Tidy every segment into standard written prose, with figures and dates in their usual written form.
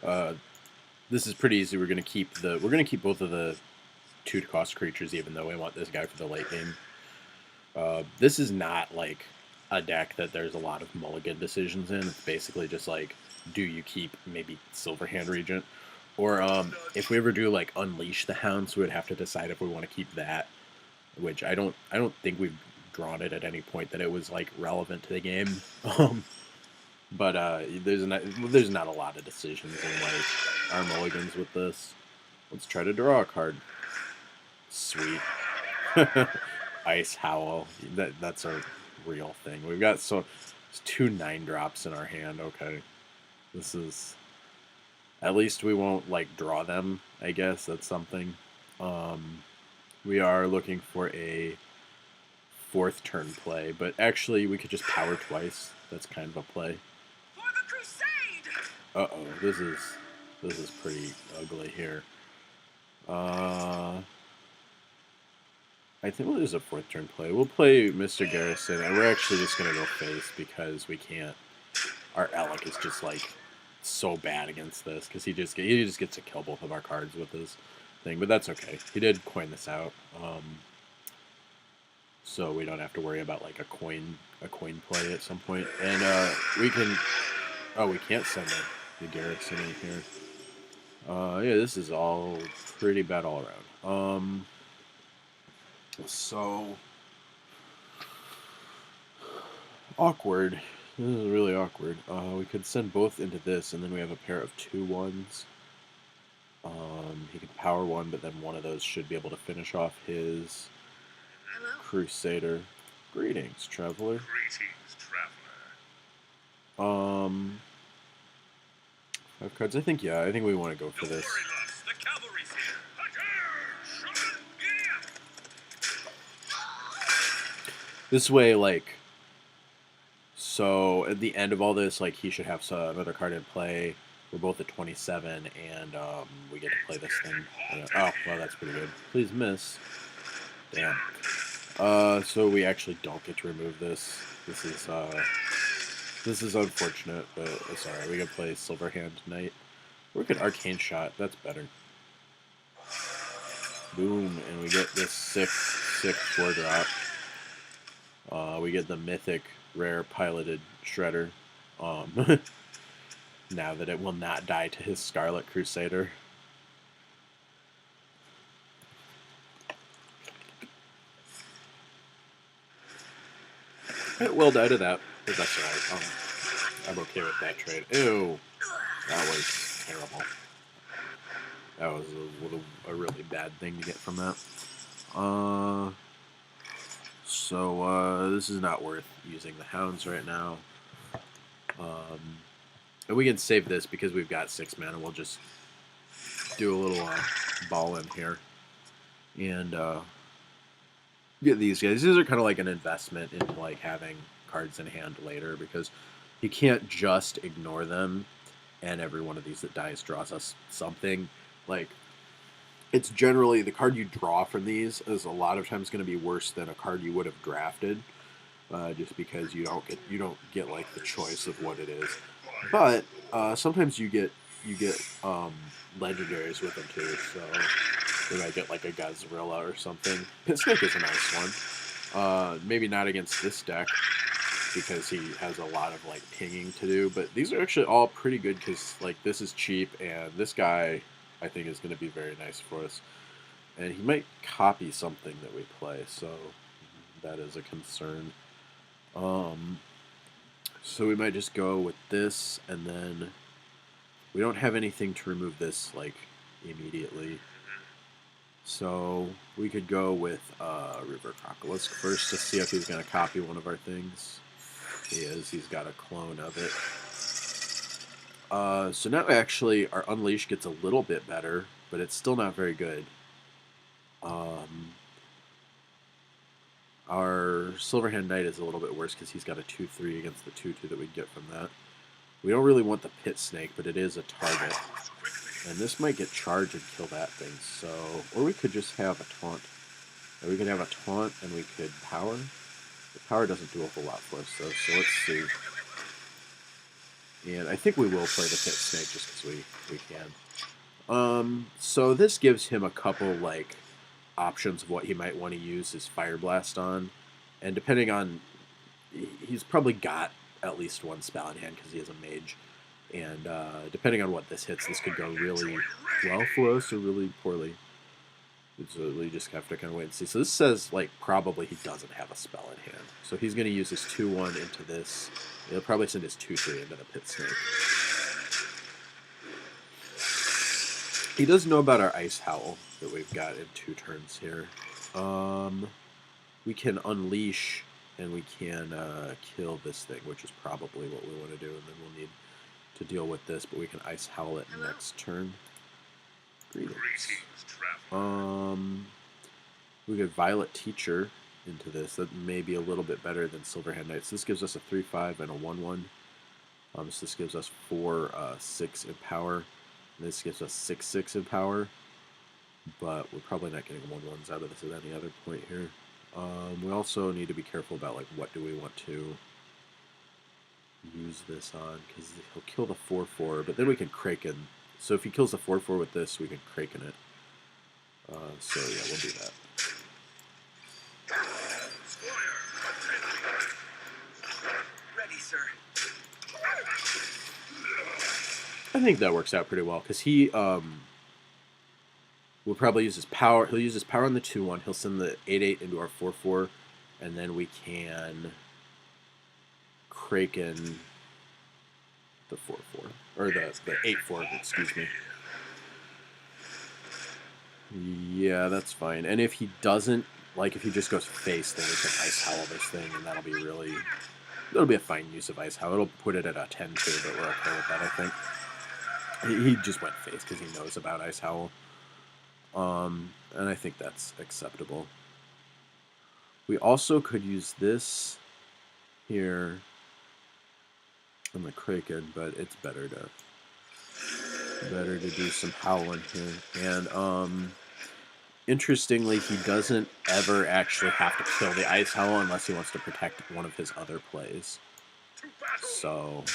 Uh, this is pretty easy. We're gonna keep both of the 2 cost creatures, even though we want this guy for the late game. This is not like a deck that there's a lot of mulligan decisions in. It's basically just like, do you keep maybe Silverhand Regent, or if we ever do like Unleash the Hounds, we would have to decide if we want to keep that. Which I don't think we've drawn it at any point that it was like relevant to the game. But there's not a lot of decisions in like our mulligans with this. Let's try to draw a card. Sweet. Ice Howl. That's a real thing. We've got 2 9-drops in our hand. Okay, this is at least we won't like draw them. I guess that's something. We are looking for a 4th turn play, but actually we could just power twice. That's kind of a play. For the crusade! Uh-oh, this is pretty ugly here. I think we'll use a 4th turn play. We'll play Mr. Garrison, and we're actually just gonna go face because we can't. Our Alec is just like so bad against this because he just gets to kill both of our cards with his thing, but that's okay. He did coin this out, so we don't have to worry about like a coin play at some point. And we can. Oh, we can't send the Garrison in here. Yeah, this is all pretty bad all around. So awkward. This is really awkward. We could send both into this, and then we have a pair of 2/1s. He can power 1, but then one of those should be able to finish off his Crusader. Greetings, traveler. Greetings, traveler. 5 cards. I think we want to go for this. The cavalry's here. This way, like, so at the end of all this, like, he should have another card in play. We're both at 27, and we get to play this thing. Oh, well, that's pretty good. Please miss. Damn. So we actually don't get to remove this. This is unfortunate, but it's alright. We can play Silverhand Knight. Or we could Arcane Shot. That's better. Boom, and we get this 6/6 4-drop. We get the mythic rare piloted Shredder. Now that it will not die to his Scarlet Crusader. It will die to that, but that's alright. I'm okay with that trade. Ew, that was terrible. That was a really bad thing to get from that. So this is not worth using the Hounds right now. And we can save this because we've got 6 mana. We'll just do a little ball in here. And get these guys. These are kind of like an investment into like having cards in hand later because you can't just ignore them and every one of these that dies draws us something. Like, it's generally the card you draw from these is a lot of times going to be worse than a card you would have drafted, just because you don't get like the choice of what it is. But sometimes you get legendaries with them too. So we might get like a Godzilla or something. Pitsnake is a nice one. Maybe not against this deck because he has a lot of like pinging to do. But these are actually all pretty good because like this is cheap and this guy I think is going to be very nice for us. And he might copy something that we play, so that is a concern. So we might just go with this, and then we don't have anything to remove this like immediately. So we could go with River Crocodile first to see if he's going to copy one of our things. He is. He's got a clone of it. So now actually our Unleash gets a little bit better, but it's still not very good. Our Silverhand Knight is a little bit worse because he's got a 2/3 against the 2/2 that we get from that. We don't really want the Pit Snake, but it is a target. And this might get charged and kill that thing, so... Or we could just have a taunt. Or we could have a taunt and we could power. The power doesn't do a whole lot for us, though, so let's see. And I think we will play the Pit Snake just because we can. So this gives him a couple, like, options of what he might want to use his Fire Blast on. And depending on... He's probably got at least one spell in hand because he is a mage. And depending on what this hits, this could go really well for us or really poorly. So we just have to kind of wait and see. So this says, like, probably he doesn't have a spell in hand. So he's going to use his 2-1 into this. He'll probably send his 2-3 into the Pit Snake. He does know about our Ice Howl that we've got in 2 turns here. We can Unleash, and we can kill this thing, which is probably what we want to do, and then we'll need to deal with this, but we can Ice Howl it next turn. Greetings. We could Violet Teacher into this. That may be a little bit better than Silverhand Knight. So this gives us a 3-5 and a 1-1. So this gives us 4-6 in power. And this gives us 6-6 in power. But we're probably not getting 1-1s out of this at any other point here. We also need to be careful about, like, what do we want to use this on, because he'll kill the 4-4, but then we can Kraken. So if he kills the 4-4 with this, we can Kraken it. So yeah, we'll do that. Ready, sir. I think that works out pretty well, because he will probably use his power. He'll use his power on the 2-1. He'll send the 8-8 into our 4-4, and then we can Kraken the 4-4, or the 8-4, excuse me. Yeah, that's fine. And if he doesn't, like, if he just goes face, then we can Ice Howl this thing, and that'll be a fine use of Ice Howl. It'll put it at a 10-2, but we're okay with that, I think. He just went face because he knows about Ice Howl. And I think that's acceptable. We also could use this here on the Kraken, but it's better to do some howling here. And interestingly, he doesn't ever actually have to kill the Ice Howl unless he wants to protect one of his other plays. So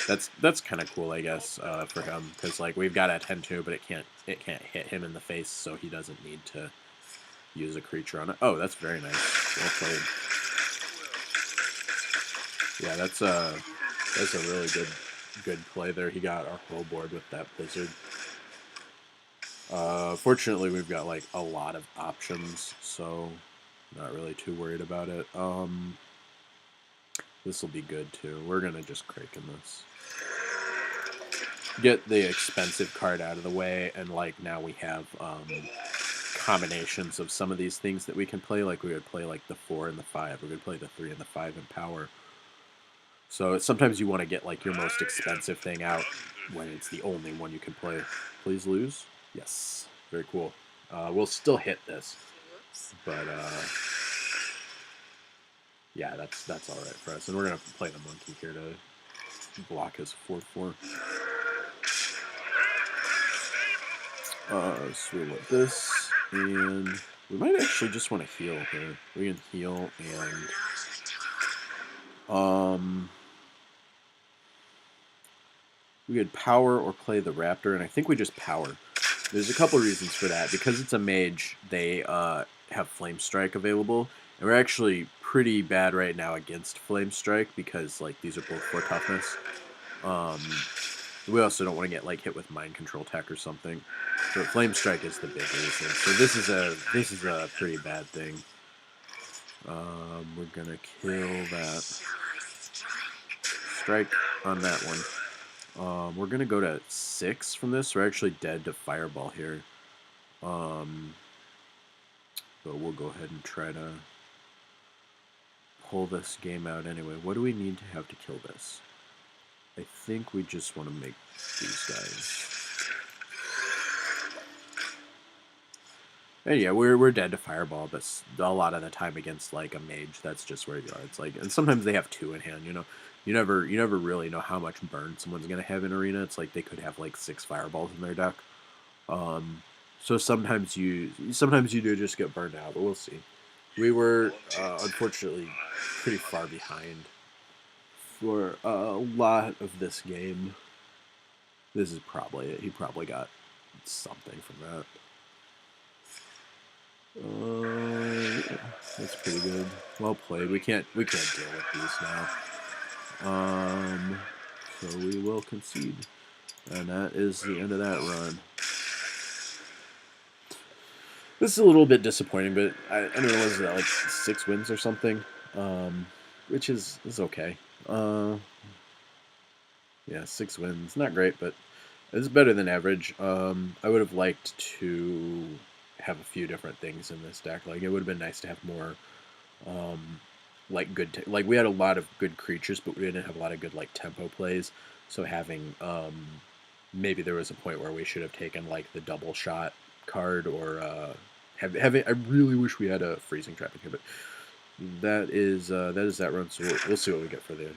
that's kind of cool, I guess, for him, because, like, we've got a 10-2, but it can't hit him in the face, so he doesn't need to use a creature on it. Oh, that's very nice. Well played. Yeah, that's a really good play there. He got our whole board with that Blizzard. Fortunately, we've got, like, a lot of options, so not really too worried about it. This will be good too. We're gonna just Kraken this. Get the expensive card out of the way, and, like, now we have combinations of some of these things that we can play. Like, we would play, like, the 4 and the 5. We could play the 3 and the 5 in power. So sometimes you want to get, like, your most expensive thing out when it's the only one you can play. Please lose. Yes. Very cool. We'll still hit this, but yeah, that's all right for us. And we're gonna play the monkey here to block his 4-4. So we want this, and we might actually just want to heal here. We can heal, and we could power or play the raptor, and I think we just power. There's a couple reasons for that. Because it's a mage, they have Flame Strike available, and we're actually pretty bad right now against Flame Strike because, like, these are both 4 toughness. We also don't want to get, like, hit with Mind Control Tech or something. But Flame Strike is the big reason. So this is a pretty bad thing. We're gonna kill that. Strike on that one. We're gonna go to 6 from this. We're actually dead to Fireball here. But we'll go ahead and try to pull this game out anyway. What do we need to have to kill this? I think we just want to make these guys. And yeah, we're dead to Fireball, but a lot of the time against, like, a mage, that's just where you are. It's like, and sometimes they have 2 in hand. You know, you never really know how much burn someone's gonna have in Arena. It's like they could have, like, 6 Fireballs in their deck. So sometimes you do just get burned out, but we'll see. We were unfortunately pretty far behind for a lot of this game. This is probably it. He probably got something from that. Yeah, that's pretty good. Well played. We can't deal with these now. So we will concede, and that is the end of that run. This is a little bit disappointing, but I mean, was that like 6 wins or something, which is okay. Yeah, 6 wins, not great, but it's better than average. I would have liked to have a few different things in this deck. Like it would have been nice to have more, like like we had a lot of good creatures, but we didn't have a lot of good like tempo plays. So having maybe there was a point where we should have taken like the double shot card or having. I really wish we had a freezing trap in here, but that is that run. So we'll see what we get for the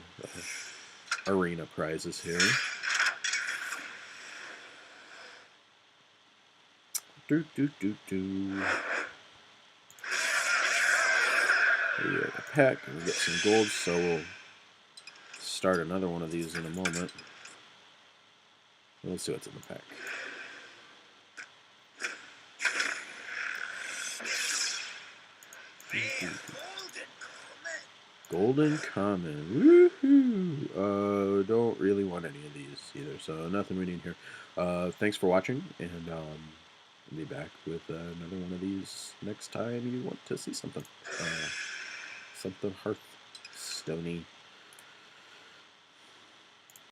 arena prizes here. Do. We get a pack and we get some gold, so we'll start another one of these in a moment. Let's see what's in the pack. Golden common. Woohoo! Don't really want any of these either, so nothing we need here. Thanks for watching, and I'll be back with another one of these next time you want to see something. Something Hearthstone-y.